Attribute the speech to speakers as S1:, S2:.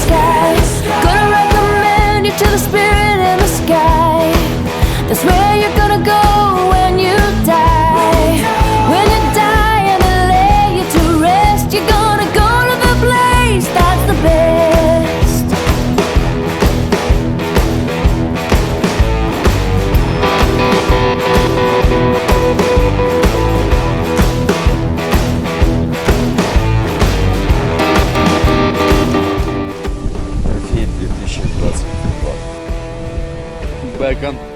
S1: sky. Gonna recommend you to the spirit in the sky. That's where you're gonna go when you die. When you die and they lay you to rest, you're gonna go to the place that's the best.
S2: Открытие 2022.
S3: Mukan.